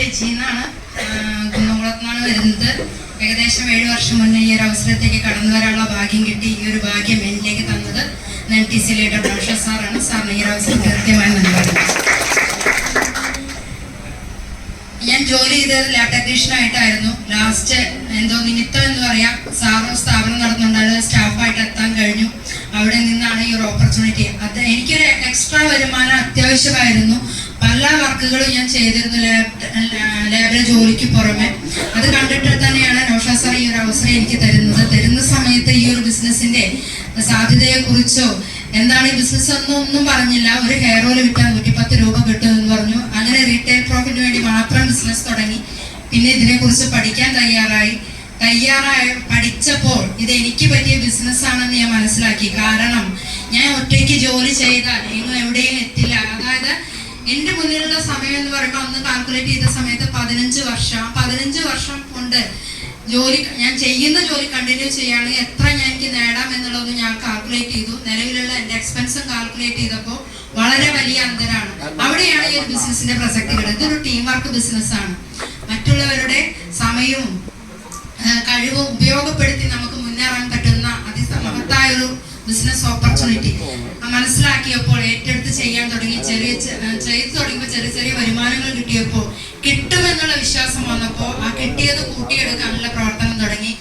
ചേച്ചി എന്നാണ്, കുന്നംകുളത്തുനിന്നാണ് വരുന്നത്. ഏകദേശം 7 വർഷം മുന്നേ ഈ ഒരു അവസരത്തേക്ക് കടന്നു വരാനുള്ള ഭാഗ്യം കിട്ടി. ഈ ഒരു ഭാഗ്യം എന്നിലേക്ക് തന്നത് NTC ലീഡർ നൗഷാദ് സാറാണ്. സാറിന് ഈ ഒരു അവസരം കൃത്യമായി നന്ദി. ഞാൻ ജോലി ചെയ്തത് ലാബ് ടെക്നീഷ്യനായിട്ടായിരുന്നു. ലാസ്റ്റ് എന്തോ നിമിത്തം എന്ന് പറയാം, സാറും സ്ഥാപനം നടത്തുന്നുണ്ടായിരുന്ന സ്റ്റാഫായിട്ട് എത്താൻ കഴിഞ്ഞു. അവിടെ നിന്നാണ് ഈ ഒരു ഓപ്പർച്യൂണിറ്റി. അത് എനിക്കൊരു എക്സ്ട്രാ വരുമാനം അത്യാവശ്യമായിരുന്നു. പല വർക്കുകളും ഞാൻ ചെയ്തിരുന്നു ലാബിലെ ജോലിക്ക് പുറമെ. അത് കണ്ടിട്ട് തന്നെയാണ് നൗഷാദ് സാർ ഈ ഒരു അവസരം എനിക്ക് തരുന്ന സമയത്ത് ഈ ഒരു ബിസിനസിന്റെ സാധ്യതയെ കുറിച്ചോ എന്താണ് ഈ ബിസിനസ് ഒന്നും പറഞ്ഞില്ല. ഒരു ഹെയർ ഓയിൽ വിറ്റാൽ 110 രൂപ കിട്ടും എന്ന് പറഞ്ഞു. അങ്ങനെ റീറ്റെയിൽ പ്രോഫിറ്റിന് വേണ്ടി മാത്രം ബിസിനസ് തുടങ്ങി. പിന്നെ ഇതിനെക്കുറിച്ച് പഠിക്കാൻ തയ്യാറായി പഠിച്ചപ്പോൾ ഇത് എനിക്ക് പറ്റിയ ബിസിനസ് ആണെന്ന് ഞാൻ മനസ്സിലാക്കി. കാരണം ഞാൻ ഒറ്റയ്ക്ക് ജോലി ചെയ്താൽ എവിടെയും എത്തില്ല. അതായത് എന്റെ മുന്നിലുള്ള സമയം എന്ന് പറയുമ്പോൾ അന്ന് കാൽക്കുലേറ്റ് ചെയ്ത സമയത്ത് 15 വർഷം കൊണ്ട് ഞാൻ ചെയ്യുന്ന ജോലി കണ്ടിന്യൂ ചെയ്യുകയാണെങ്കിൽ എത്ര എനിക്ക് നേടാം എന്നുള്ളത് ഞാൻ കാൽക്കുലേറ്റ് ചെയ്തു. നിലവിലുള്ള എന്റെ എക്സ്പെൻസും കാൽക്കുലേറ്റ് ചെയ്തപ്പോൾ വളരെ വലിയ അന്തരാണ്. അവിടെയാണ് ഈ ഒരു ബിസിനസിന്റെ പ്രസക്തികൾ. ഇതൊരു ടീം വർക്ക് ബിസിനസ്സാണ്. മറ്റുള്ളവരുടെ സമയവും കഴിവും ഉപയോഗപ്പെടുത്തി നമുക്ക് മുന്നേറാൻ പറ്റുന്ന അതിമഹത്തായ ഒരു ബിസിനസ് ഓപ്പർച്യൂണിറ്റി മനസ്സിലാക്കിയപ്പോൾ ഏറ്റെടുത്ത് ചെയ്യാൻ തുടങ്ങി. ചെയ്തു തുടങ്ങിയപ്പോൾ ചെറിയ വരുമാനങ്ങൾ കിട്ടിയപ്പോൾ കിട്ടുമെന്നുള്ള വിശ്വാസം വന്നപ്പോൾ ആ കിട്ടിയത് കൂട്ടിയെടുക്കാനുള്ള പ്രവർത്തനം തുടങ്ങി.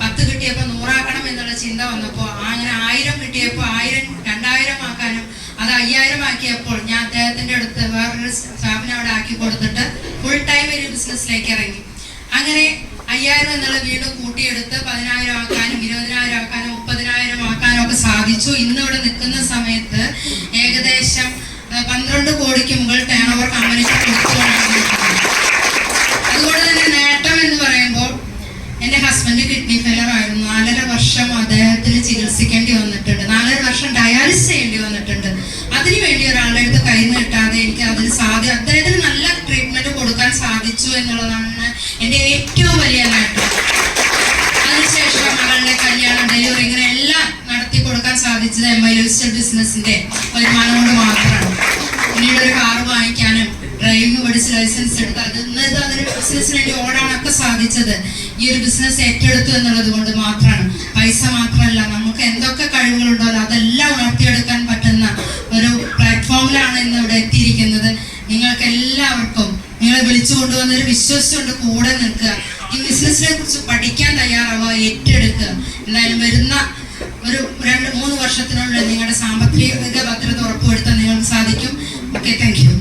10 കിട്ടിയപ്പോൾ 100 ആക്കണം എന്നുള്ള ചിന്ത വന്നപ്പോൾ അങ്ങനെ 1000 കിട്ടിയപ്പോൾ 1000 2000 ആക്കാനും അത് 5000 ആക്കിയപ്പോൾ ഞാൻ അദ്ദേഹത്തിന്റെ അടുത്ത് വേറൊരു സ്റ്റാഫിനെ അവിടെ ആക്കി കൊടുത്തിട്ട് ഫുൾ ടൈം ഒരു ബിസിനസ്സിലേക്ക് ഇറങ്ങി. അങ്ങനെ 5000 എന്നുള്ള വീണ്ടും കൂട്ടിയെടുത്ത് 10000 ആക്കാനും 20000 ആക്കാനും 30000 ആക്കാനും ഒക്കെ സാധിച്ചു. ഇന്ന് ഇവിടെ നിൽക്കുന്ന സമയത്ത് ഏകദേശം 12 കോടിക്ക് മുകളിൽ ടേൺ ഓവർ കമ്പനിക്ക് കൊടുത്തുകൊണ്ടാണ്. അതുകൊണ്ട് തന്നെ നേട്ടം എന്ന് പറയുമ്പോൾ എൻ്റെ ഹസ്ബൻഡ് കിഡ്നി ഫെയിലർ ആയിരുന്നു. 4.5 വർഷം അദ്ദേഹത്തിന് ചികിത്സിക്കേണ്ടി വന്നിട്ടുണ്ട്. 4.5 വർഷം ഡയാലിസിസ് ചെയ്യേണ്ടി വന്നിട്ടുണ്ട്. അതിനുവേണ്ടി ഒരാളുടെ അടുത്ത് കൈ നീട്ടാതെ എനിക്ക് അദ്ദേഹത്തിന് നല്ല ട്രീറ്റ്മെന്റ് കൊടുക്കാൻ സാധിച്ചു എന്നുള്ളതാണ് എൻ്റെ ഏറ്റവും വലിയ നേട്ടം. അതിനുശേഷം മകളുടെ കല്യാണം, ഡെലിവറി, ഇങ്ങനെ എല്ലാം നടത്തി കൊടുക്കാൻ സാധിച്ചത് MI ബിസിനസിന്റെ വരുമാനം കൊണ്ട് മാത്രമാണ്. പിന്നീട് ഒരു കാറ് വാങ്ങിക്കാനും ഡ്രൈവിംഗ് പഠിച്ച് ലൈസൻസ് എടുത്ത് അതിന് ബിസിനസ്സിന് വേണ്ടി ഓടാനൊക്കെ സാധിച്ചത് ഈ ഒരു ബിസിനസ് ഏറ്റെടുത്തു എന്നുള്ളത് കൊണ്ട് മാത്രമാണ്. പൈസ മാത്രമല്ല, നമുക്ക് എന്തൊക്കെ കഴിവുകളുണ്ടോ അതെല്ലാം ഉണർത്തിയെടുക്കാൻ പറ്റുന്ന ഒരു പ്ലാറ്റ്ഫോമിലാണ് ഇന്ന് ഇവിടെ എത്തിയിരിക്കുന്നത്. നിങ്ങൾക്ക് എല്ലാവർക്കും നിങ്ങളെ വിളിച്ചു കൊണ്ടുവന്നൊരു വിശ്വസിച്ചുകൊണ്ട് കൂടെ നിൽക്കുക. ഈ ബിസിനസിനെ കുറിച്ച് പഠിക്കാൻ തയ്യാറാവുക, ഏറ്റെടുക്കുക. എന്തായാലും വരുന്ന ഒരു 2-3 വർഷത്തിനുള്ളിൽ നിങ്ങളുടെ സാമ്പത്തിക ഭദ്രത ഉറപ്പുവരുത്താൻ നിങ്ങൾക്ക് സാധിക്കും. Okay, thank you.